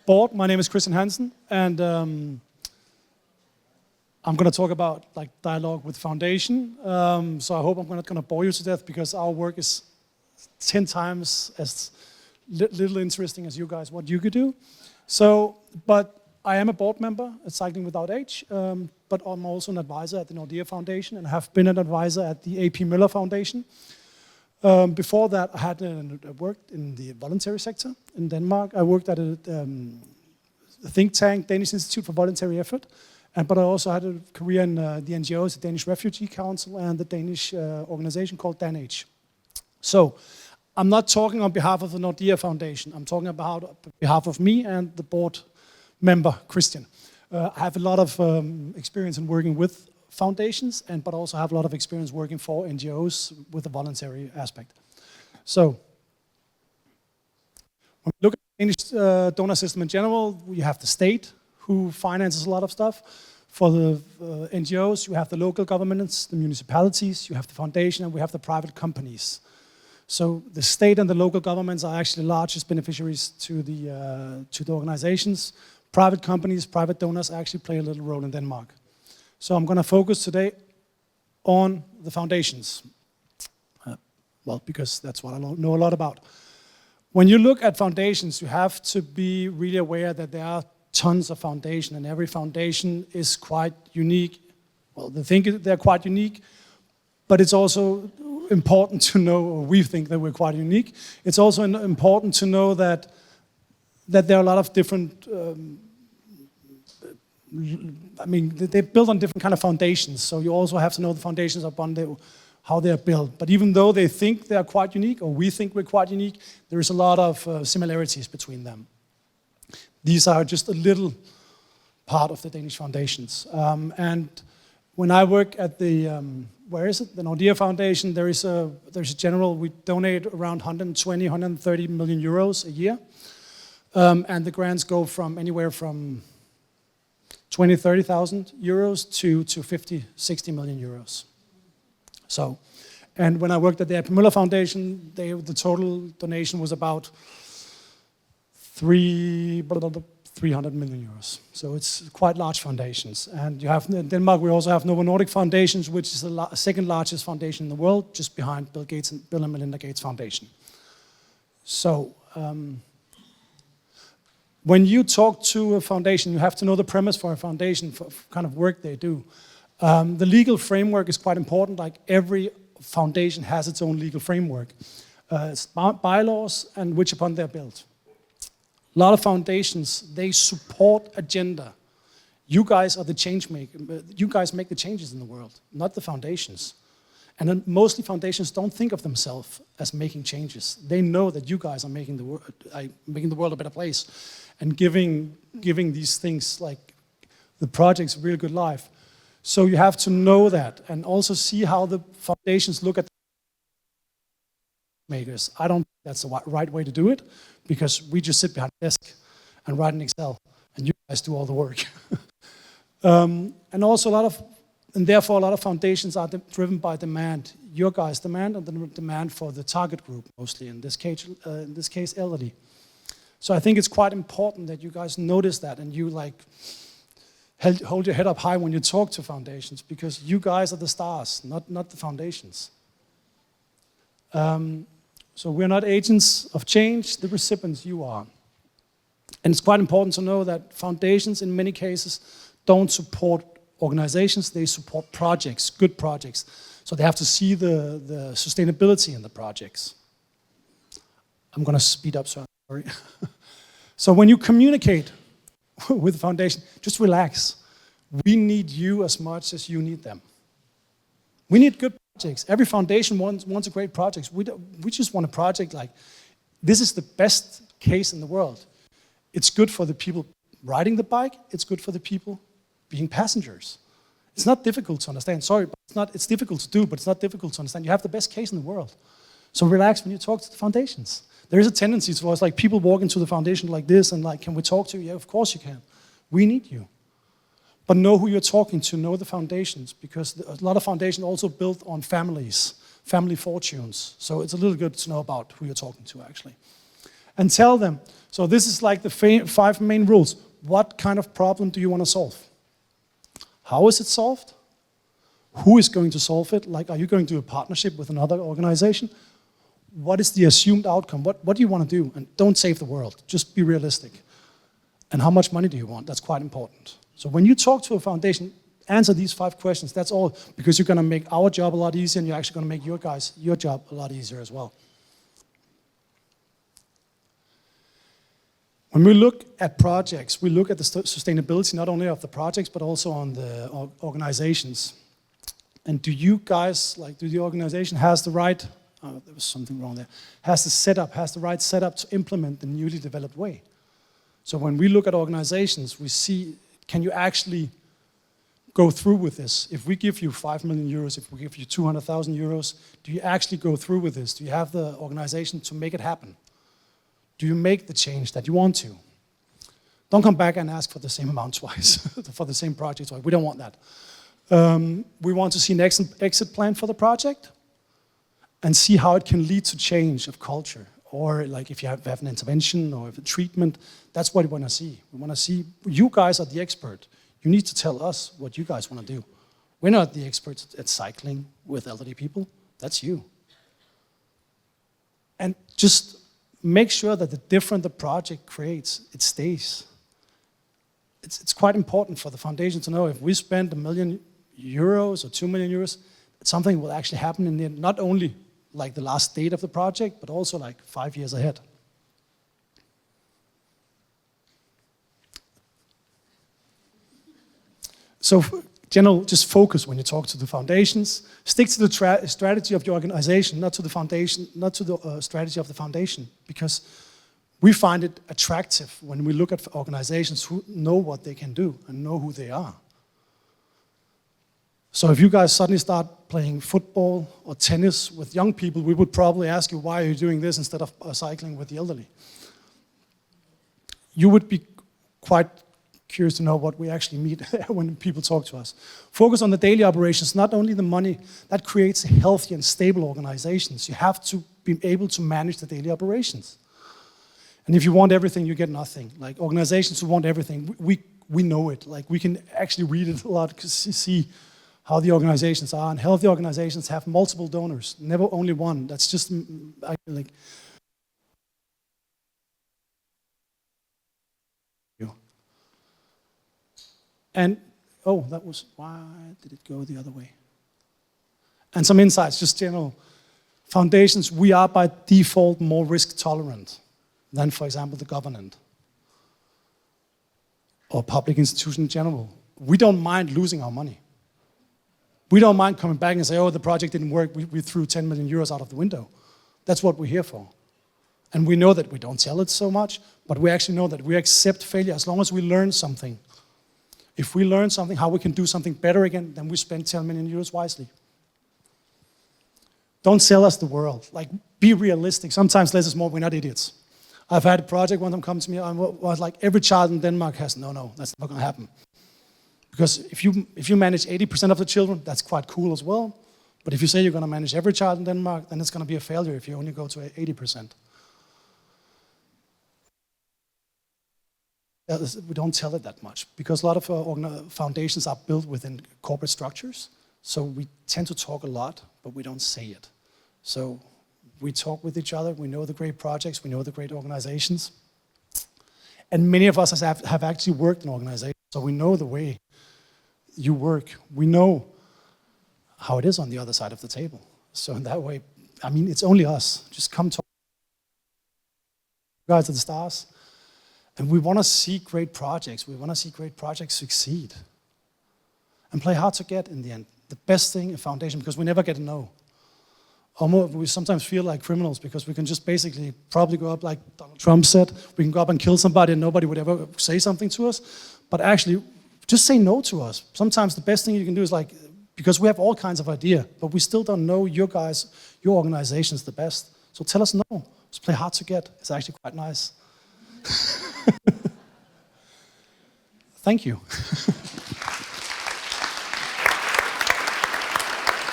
board. My name is Kristian Hansen, and I'm going to talk about dialogue with foundation. So I hope I'm not going to bore you to death, because our work is 10 times as little interesting as you guys, what you could do. So, but I am a board member at Cycling Without Age, but I'm also an advisor at the Nordea Foundation, and have been an advisor at the A.P. Møller Foundation. Before that, I had worked in the voluntary sector in Denmark. I worked at a think tank, Danish Institute for Voluntary Effort, but I also had a career in the NGOs, the Danish Refugee Council, and the Danish organization called DanAge. So I'm not talking on behalf of the Nordea Foundation. I'm talking about on behalf of me and the board member, Kristian. I have a lot of experience in working with foundations, but also have a lot of experience working for NGOs with the voluntary aspect. So, when we look at the Danish donor system in general, we have the state, who finances a lot of stuff. For the NGOs, you have the local governments, the municipalities, you have the foundation, and we have the private companies. So the state and the local governments are actually the largest beneficiaries to the organizations. Private companies, private donors actually play a little role in Denmark. So I'm going to focus today on the foundations. Well, because that's what I know a lot about. When you look at foundations, you have to be really aware that there are tons of foundations, and every foundation is quite unique. Well, they think they're quite unique, but it's also important to know, or we think that we're quite unique. It's also important to know that there are a lot of different they're built on different kind of foundations, so you also have to know the foundations upon how they are built. But even though they think they are quite unique, or we think we're quite unique, there is a lot of similarities between them. These are just a little part of the Danish foundations. And when I work at the, the Nordea Foundation, there's a general, we donate around 120, 130 million euros a year. And the grants go from anywhere from 20, 30,000 euros to 50, 60 million euros. So, and when I worked at the A.P. Møller Foundation, the total donation was about 300 million euros. So it's quite large foundations. And you have, in Denmark, we also have Novo Nordic Foundations, which is the second largest foundation in the world, just behind Bill Gates and Bill and Melinda Gates Foundation. So, when you talk to a foundation, you have to know the premise for a foundation, for kind of work they do. The legal framework is quite important. Like every foundation has its own legal framework. It's bylaws and which upon they're built. A lot of foundations, they support agenda. You guys are the change maker. You guys make the changes in the world, not the foundations. And then mostly foundations don't think of themselves as making changes. They know that you guys are making the world a better place, and giving these things like the projects a really good life. So you have to know that, and also see how the foundations look at the makers. I don't think that's the right way to do it, because we just sit behind a desk and write in Excel, and you guys do all the work. And also therefore a lot of foundations are driven by demand. Your guys' demand, and the demand for the target group, mostly in this case elderly. So I think it's quite important that you guys notice that, and you hold your head up high when you talk to foundations, because you guys are the stars, not the foundations. So we're not agents of change, the recipients you are. And it's quite important to know that foundations in many cases don't support organizations, they support projects, good projects. So they have to see the sustainability in the projects. I'm going to speed up, sorry. So when you communicate with the foundation, just relax. We need you as much as you need them. We need good projects. Every foundation wants a great project. We just want a project like, this is the best case in the world. It's good for the people riding the bike, it's good for the people being passengers. It's not difficult to understand, sorry, but it's difficult to do, but it's not difficult to understand. You have the best case in the world. So relax when you talk to the foundations. There is a tendency towards people walk into the foundation like this and can we talk to you? Yeah, of course you can. We need you. But know who you're talking to, know the foundations, because a lot of foundations also built on families, family fortunes. So it's a little good to know about who you're talking to, actually. And tell them, so this is like the 5 main rules. What kind of problem do you want to solve? How is it solved? Who is going to solve it? Like, are you going to do a partnership with another organization? What is the assumed outcome? What do you want to do? And don't save the world, just be realistic. And how much money do you want? That's quite important. So when you talk to a foundation, answer these 5 questions, that's all, because you're gonna make our job a lot easier and you're actually gonna make your job a lot easier as well. When we look at projects, we look at the sustainability not only of the projects, but also on the organizations. And do you guys, like, do the organization has the right, there was something wrong there, has the right setup to implement the newly developed way? So when we look at organizations, we see, can you actually go through with this? If we give you 5 million euros, if we give you 200,000 euros, do you actually go through with this? Do you have the organization to make it happen? Do you make the change that you want to? Don't come back and ask for the same amount twice, for the same project twice. We don't want that. We want to see an exit plan for the project and see how it can lead to change of culture. Or like if you have an intervention or a treatment, that's what we want to see. We want to see, you guys are the expert. You need to tell us what you guys want to do. We're not the experts at cycling with elderly people. That's you. And just make sure that the different the project creates, it stays. It's quite important for the foundation to know if we spend €1 million or 2 million euros, something will actually happen in the end, not only like the last date of the project, but also like 5 years ahead. So general, just focus when you talk to the foundations. Stick to the strategy of your organization, not to the foundation, not to the strategy of the foundation, because we find it attractive when we look at organizations who know what they can do and know who they are. So if you guys suddenly start playing football or tennis with young people, we would probably ask you, why are you doing this instead of cycling with the elderly? You would be quite curious to know what we actually meet when people talk to us. Focus on the daily operations, not only the money. That creates healthy and stable organizations. You have to be able to manage the daily operations. And if you want everything, you get nothing. Like organizations who want everything, we know it. Like we can actually read it a lot, because see how the organizations are. And healthy organizations have multiple donors, never only one. That's just like. And, oh, that was, why did it go the other way? And some insights, just general. Foundations, we are by default more risk tolerant than, for example, the government or public institution in general. We don't mind losing our money. We don't mind coming back and say, oh, the project didn't work, we threw 10 million euros out of the window. That's what we're here for. And we know that we don't tell it so much, but we actually know that we accept failure as long as we learn something. If we learn something, how we can do something better again, then we spend 10 million euros wisely. Don't sell us the world. Like, be realistic. Sometimes less is more, we're not idiots. I've had a project, one of them come to me, and was like, every child in Denmark has, no, that's not gonna happen. Because if you manage 80% of the children, that's quite cool as well. But if you say you're gonna manage every child in Denmark, then it's gonna be a failure if you only go to 80%. We don't tell it that much, because a lot of foundations are built within corporate structures. So we tend to talk a lot, but we don't say it. So we talk with each other, we know the great projects, we know the great organizations. And many of us have actually worked in organizations, so we know the way you work. We know how it is on the other side of the table. So in that way, I mean, it's only us. Just come talk. You guys are the stars. And we want to see great projects. We want to see great projects succeed. And play hard to get in the end. The best thing in foundation, because we never get a no. Almost, we sometimes feel like criminals because we can just basically probably go up, like Donald Trump said, we can go up and kill somebody and nobody would ever say something to us. But actually, just say no to us. Sometimes the best thing you can do is like, because we have all kinds of ideas, but we still don't know your guys, your organizations the best. So tell us no. Just play hard to get. It's actually quite nice. Thank you.